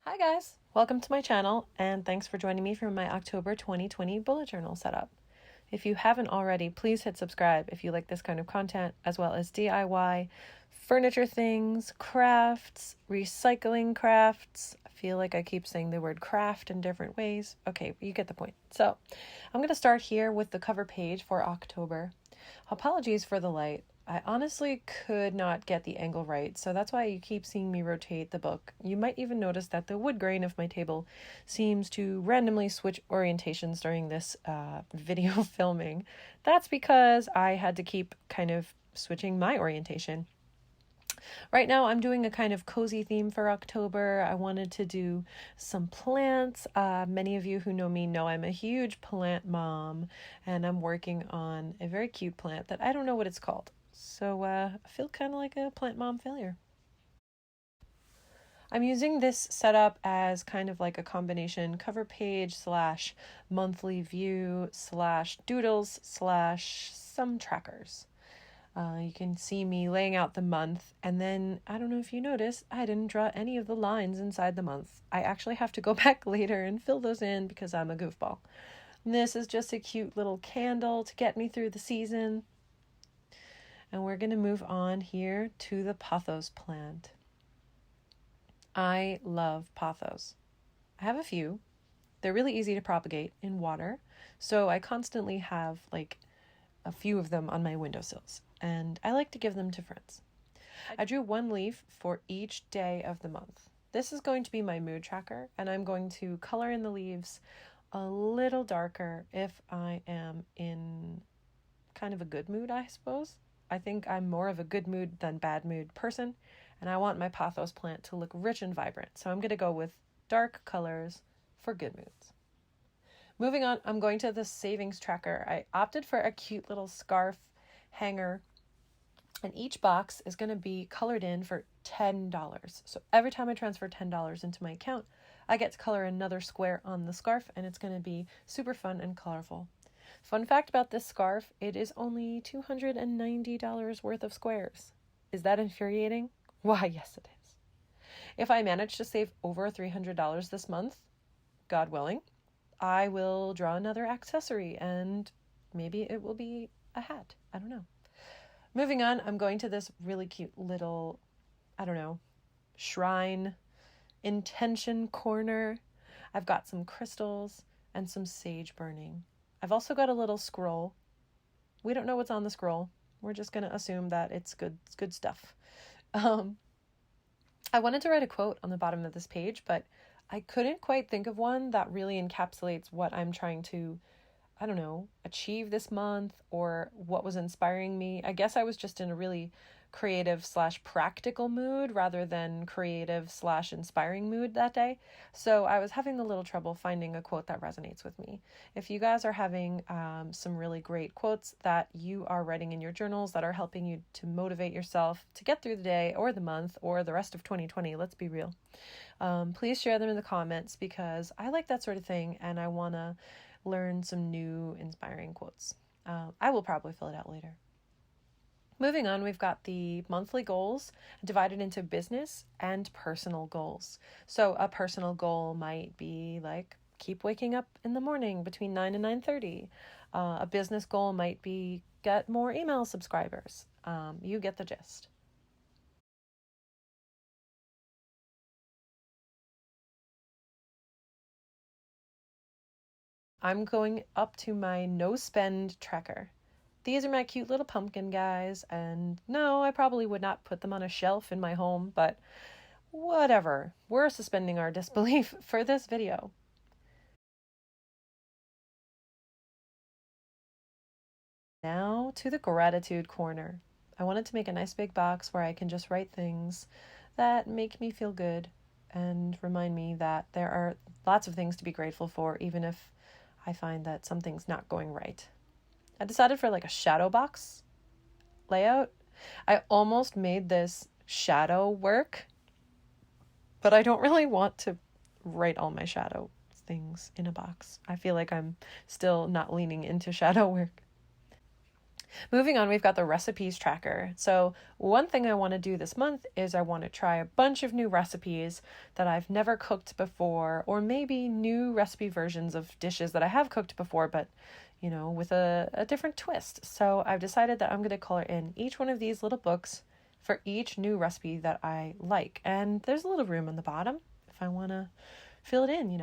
Hi guys, welcome to my channel and thanks for joining me for my October 2020 bullet journal setup. If you haven't already, please hit subscribe if you like this kind of content, as well as DIY, furniture things, crafts, recycling crafts. I feel like I keep saying the word craft in different ways. Okay, you get the point. So I'm going to start here with the cover page for October. Apologies for the light. I honestly could not get the angle right, so that's why you keep seeing me rotate the book. You might even notice that the wood grain of my table seems to randomly switch orientations during this video filming. That's because I had to keep kind of switching my orientation. Right now I'm doing a kind of cozy theme for October. I wanted to do some plants. Many of you who know me know I'm a huge plant mom, and I'm working on a very cute plant that I don't know what it's called. So I feel kind of like a plant mom failure. I'm using this setup as kind of like a combination cover page slash monthly view slash doodles slash some trackers. You can see me laying out the month, and then I don't know if you noticed, I didn't draw any of the lines inside the month. I actually have to go back later and fill those in because I'm a goofball. And this is just a cute little candle to get me through the season. And we're going to move on here to the pothos plant. I love pothos. I have a few. They're really easy to propagate in water, so I constantly have like a few of them on my windowsills, and I like to give them to friends. I drew one leaf for each day of the month. This is going to be my mood tracker, and I'm going to color in the leaves a little darker if I am in kind of a good mood, I suppose. I think I'm more of a good mood than bad mood person, and I want my pothos plant to look rich and vibrant, so I'm going to go with dark colors for good moods. Moving on, I'm going to the savings tracker. I opted for a cute little scarf hanger, and each box is going to be colored in for $10. So every time I transfer $10 into my account, I get to color another square on the scarf, and it's going to be super fun and colorful. Fun fact about this scarf, it is only $290 worth of squares. Is that infuriating? Why, yes it is. If I manage to save over $300 this month, God willing, I will draw another accessory, and maybe it will be a hat. I don't know. Moving on, I'm going to this really cute little, I don't know, shrine, intention corner. I've got some crystals and some sage burning. I've also got a little scroll. We don't know what's on the scroll. We're just going to assume that it's good stuff. I wanted to write a quote on the bottom of this page, but I couldn't quite think of one that really encapsulates what I'm trying to, I don't know, achieve this month or what was inspiring me. I guess I was just in a really creative slash practical mood rather than creative slash inspiring mood that day. So I was having a little trouble finding a quote that resonates with me. If you guys are having some really great quotes that you are writing in your journals that are helping you to motivate yourself to get through the day or the month or the rest of 2020, let's be real, please share them in the comments because I like that sort of thing and I want to learn some new inspiring quotes. I will probably fill it out later. Moving on, we've got the monthly goals divided into business and personal goals. So a personal goal might be like keep waking up in the morning between 9 and 9:30. A business goal might be get more email subscribers. You get the gist. I'm going up to my no spend tracker. These are my cute little pumpkin guys, and no, I probably would not put them on a shelf in my home, but whatever. We're suspending our disbelief for this video. Now to the gratitude corner. I wanted to make a nice big box where I can just write things that make me feel good and remind me that there are lots of things to be grateful for, even if I find that something's not going right. I decided for like a shadow box layout. I almost made this shadow work, but I don't really want to write all my shadow things in a box. I feel like I'm still not leaning into shadow work. Moving on, we've got the recipes tracker. So one thing I want to do this month is I want to try a bunch of new recipes that I've never cooked before, or maybe new recipe versions of dishes that I have cooked before, but with a different twist. So I've decided that I'm going to color in each one of these little books for each new recipe that I like. And there's a little room on the bottom if I want to fill it in.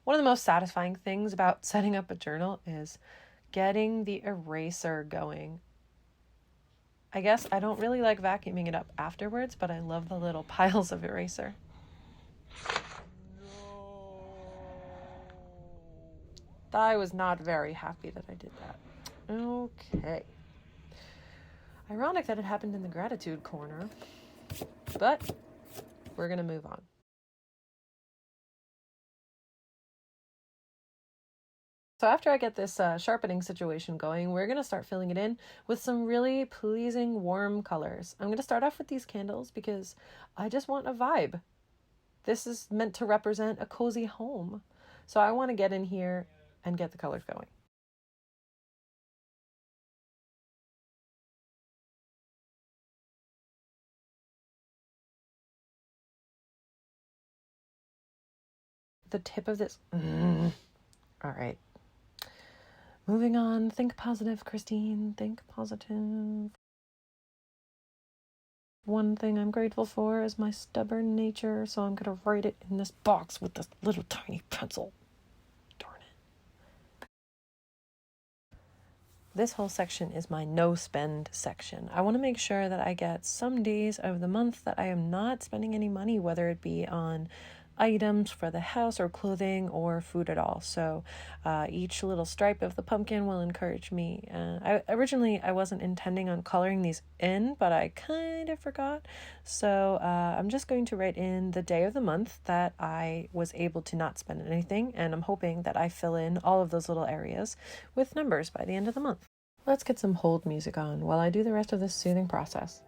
One of the most satisfying things about setting up a journal is getting the eraser going. I guess I don't really like vacuuming it up afterwards, but I love the little piles of eraser. I was not very happy that I did that. Okay. Ironic that it happened in the gratitude corner, but we're going to move on. So after I get this sharpening situation going, we're going to start filling it in with some really pleasing warm colors. I'm going to start off with these candles because I just want a vibe. This is meant to represent a cozy home. So I want to get in here and get the colors going. The tip of this. All right. Moving on. Think positive, Christine. Think positive. One thing I'm grateful for is my stubborn nature, so I'm going to write it in this box with this little tiny pencil. Darn it. This whole section is my no spend section. I want to make sure that I get some days of the month that I am not spending any money, whether it be on items for the house or clothing or food at all. So each little stripe of the pumpkin will encourage me. Originally I wasn't intending on coloring these in, but I kind of forgot. So I'm just going to write in the day of the month that I was able to not spend anything, and I'm hoping that I fill in all of those little areas with numbers by the end of the month. Let's get some hold music on while I do the rest of this soothing process.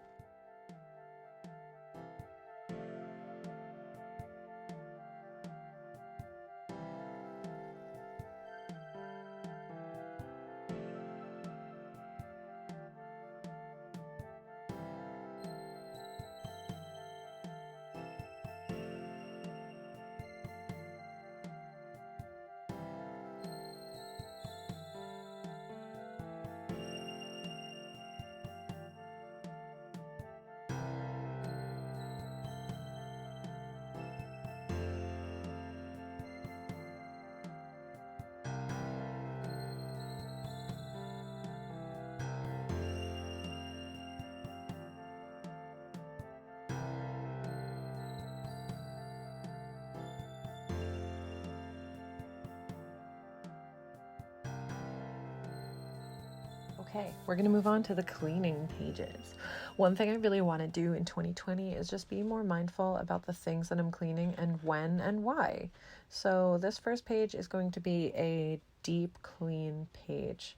Okay, we're going to move on to the cleaning pages. One thing I really want to do in 2020 is just be more mindful about the things that I'm cleaning and when and why. So this first page is going to be a deep clean page.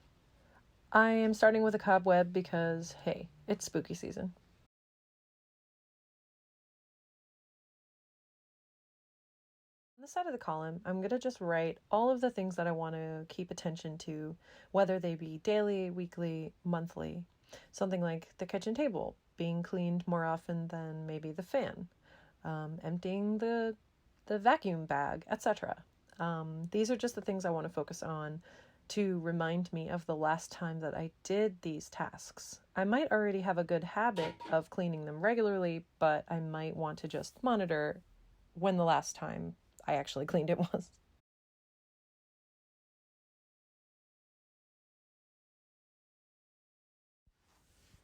I am starting with a cobweb because, hey, it's spooky season. On the side of the column, I'm going to just write all of the things that I want to keep attention to, whether they be daily, weekly, monthly. Something like the kitchen table being cleaned more often than maybe the fan, emptying the vacuum bag, etc. These are just the things I want to focus on to remind me of the last time that I did these tasks. I might already have a good habit of cleaning them regularly, but I might want to just monitor when the last time I actually cleaned it was.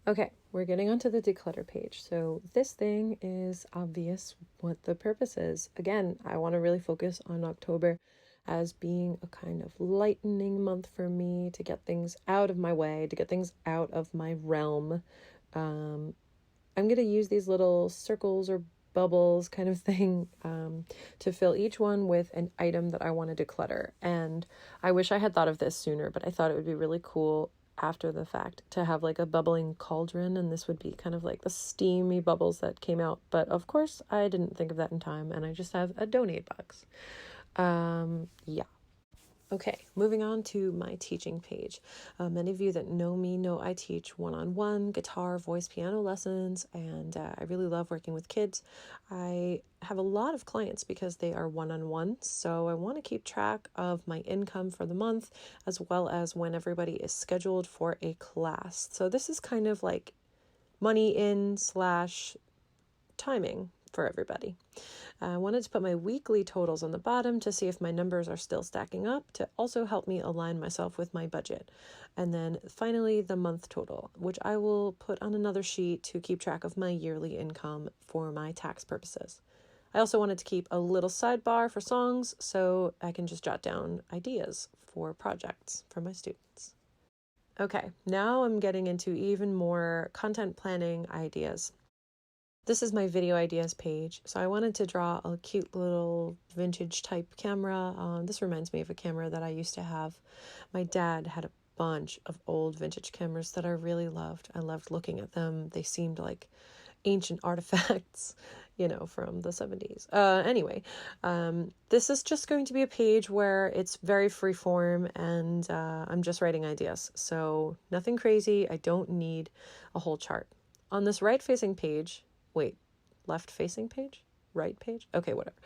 Okay, we're getting onto the declutter page. So this thing is obvious what the purpose is. Again, I want to really focus on October as being a kind of lightening month for me to get things out of my way, to get things out of my realm. I'm going to use these little circles or bubbles kind of thing to fill each one with an item that I want to declutter. And I wish I had thought of this sooner, but I thought it would be really cool after the fact to have like a bubbling cauldron, and this would be kind of like the steamy bubbles that came out. But of course I didn't think of that in time, and I just have a donate box. Yeah. Okay, moving on to my teaching page. Many of you that know me know I teach one-on-one guitar, voice, piano lessons, and I really love working with kids. I have a lot of clients because they are one-on-one, so I want to keep track of my income for the month as well as when everybody is scheduled for a class. So this is kind of like money in slash timing for everybody. I wanted to put my weekly totals on the bottom to see if my numbers are still stacking up, to also help me align myself with my budget. And then finally, the month total, which I will put on another sheet to keep track of my yearly income for my tax purposes. I also wanted to keep a little sidebar for songs so I can just jot down ideas for projects for my students. Okay, now I'm getting into even more content planning ideas. This is my video ideas page. So I wanted to draw a cute little vintage type camera. This reminds me of a camera that I used to have. My dad had a bunch of old vintage cameras that I really loved. I loved looking at them. They seemed like ancient artifacts, from the 70s. Anyway, this is just going to be a page where it's very freeform and I'm just writing ideas. So nothing crazy. I don't need a whole chart. On this right-facing page, left-facing page? Right page? Okay, whatever.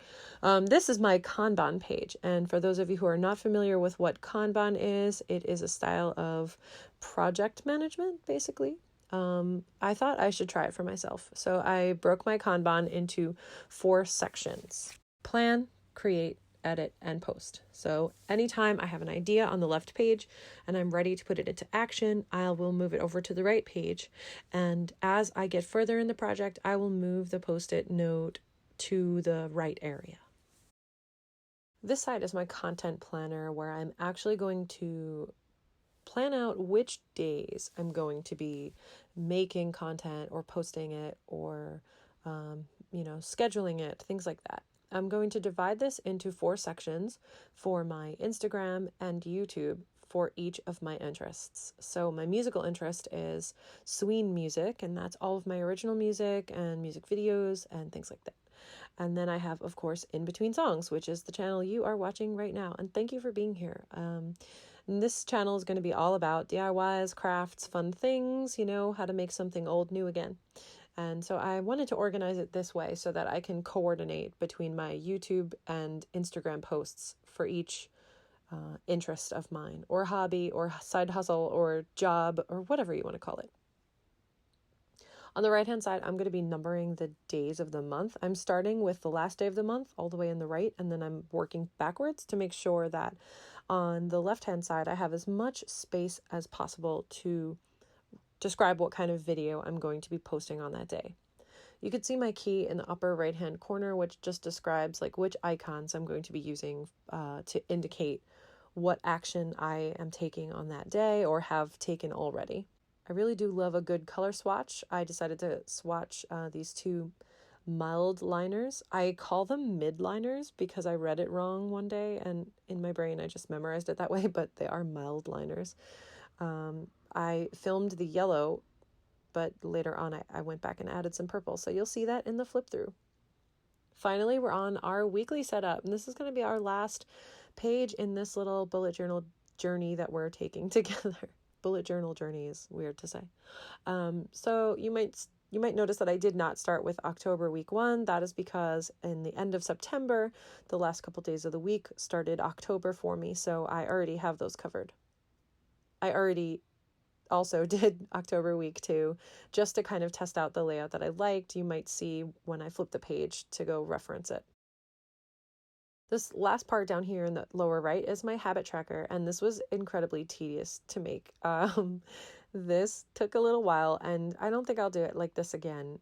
This is my Kanban page. And for those of you who are not familiar with what Kanban is, it is a style of project management, basically. I thought I should try it for myself. So I broke my Kanban into 4 sections: plan, create, edit, and post. So anytime I have an idea on the left page and I'm ready to put it into action, I will move it over to the right page. And as I get further in the project, I will move the post-it note to the right area. This side is my content planner where I'm actually going to plan out which days I'm going to be making content or posting it or, scheduling it, things like that. I'm going to divide this into 4 sections for my Instagram and YouTube for each of my interests. So my musical interest is Sween music, and that's all of my original music and music videos and things like that. And then I have, of course, In Between Songs, which is the channel you are watching right now. And thank you for being here. And this channel is going to be all about DIYs, crafts, fun things, how to make something old new again. And so I wanted to organize it this way so that I can coordinate between my YouTube and Instagram posts for each interest of mine, or hobby, or side hustle, or job, or whatever you want to call it. On the right-hand side, I'm going to be numbering the days of the month. I'm starting with the last day of the month all the way in the right, and then I'm working backwards to make sure that on the left-hand side, I have as much space as possible to describe what kind of video I'm going to be posting on that day. You can see my key in the upper right-hand corner, which just describes which icons I'm going to be using to indicate what action I am taking on that day or have taken already. I really do love a good color swatch. I decided to swatch these 2 mild liners. I call them mid liners because I read it wrong one day and in my brain I just memorized it that way, but they are mild liners. I filmed the yellow, but later on I went back and added some purple. So you'll see that in the flip through. Finally, we're on our weekly setup, and this is going to be our last page in this little bullet journal journey that we're taking together. Bullet journal journey is weird to say. So you might notice that I did not start with October week 1. That is because in the end of September, the last couple days of the week started October for me, so I already have those covered. I already also did October week 2 just to kind of test out the layout that I liked. You might see when I flip the page to go reference it. This last part down here in the lower right is my habit tracker, and this was incredibly tedious to make. This took a little while, and I don't think I'll do it like this again.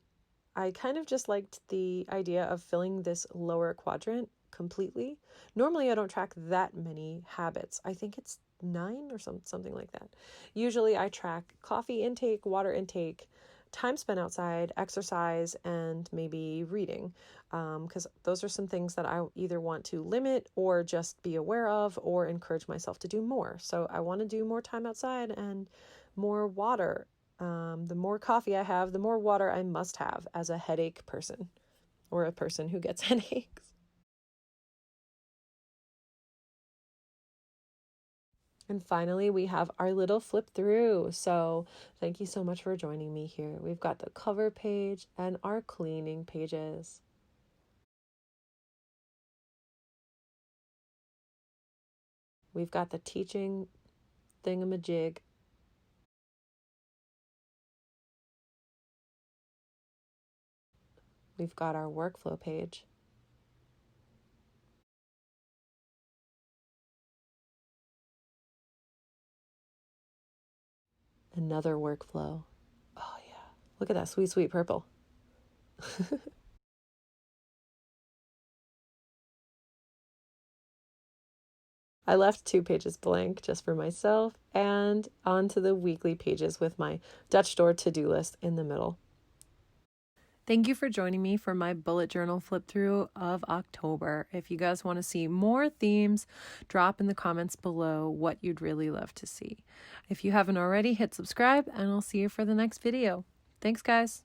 I kind of just liked the idea of filling this lower quadrant completely. Normally, I don't track that many habits. I think it's 9 or something like that. Usually, I track coffee intake, water intake, time spent outside, exercise, and maybe reading, because those are some things that I either want to limit or just be aware of or encourage myself to do more. So I want to do more time outside and more water. The more coffee I have, the more water I must have as a headache person or a person who gets headaches. And finally, we have our little flip through. So thank you so much for joining me here. We've got the cover page and our cleaning pages. We've got the teaching thingamajig. We've got our workflow page. Another workflow. Oh yeah, look at that sweet, sweet purple. I left 2 pages blank just for myself and onto the weekly pages with my Dutch Door to-do list in the middle. Thank you for joining me for my bullet journal flip through of October. If you guys want to see more themes, drop in the comments below what you'd really love to see. If you haven't already, hit subscribe and I'll see you for the next video. Thanks, guys.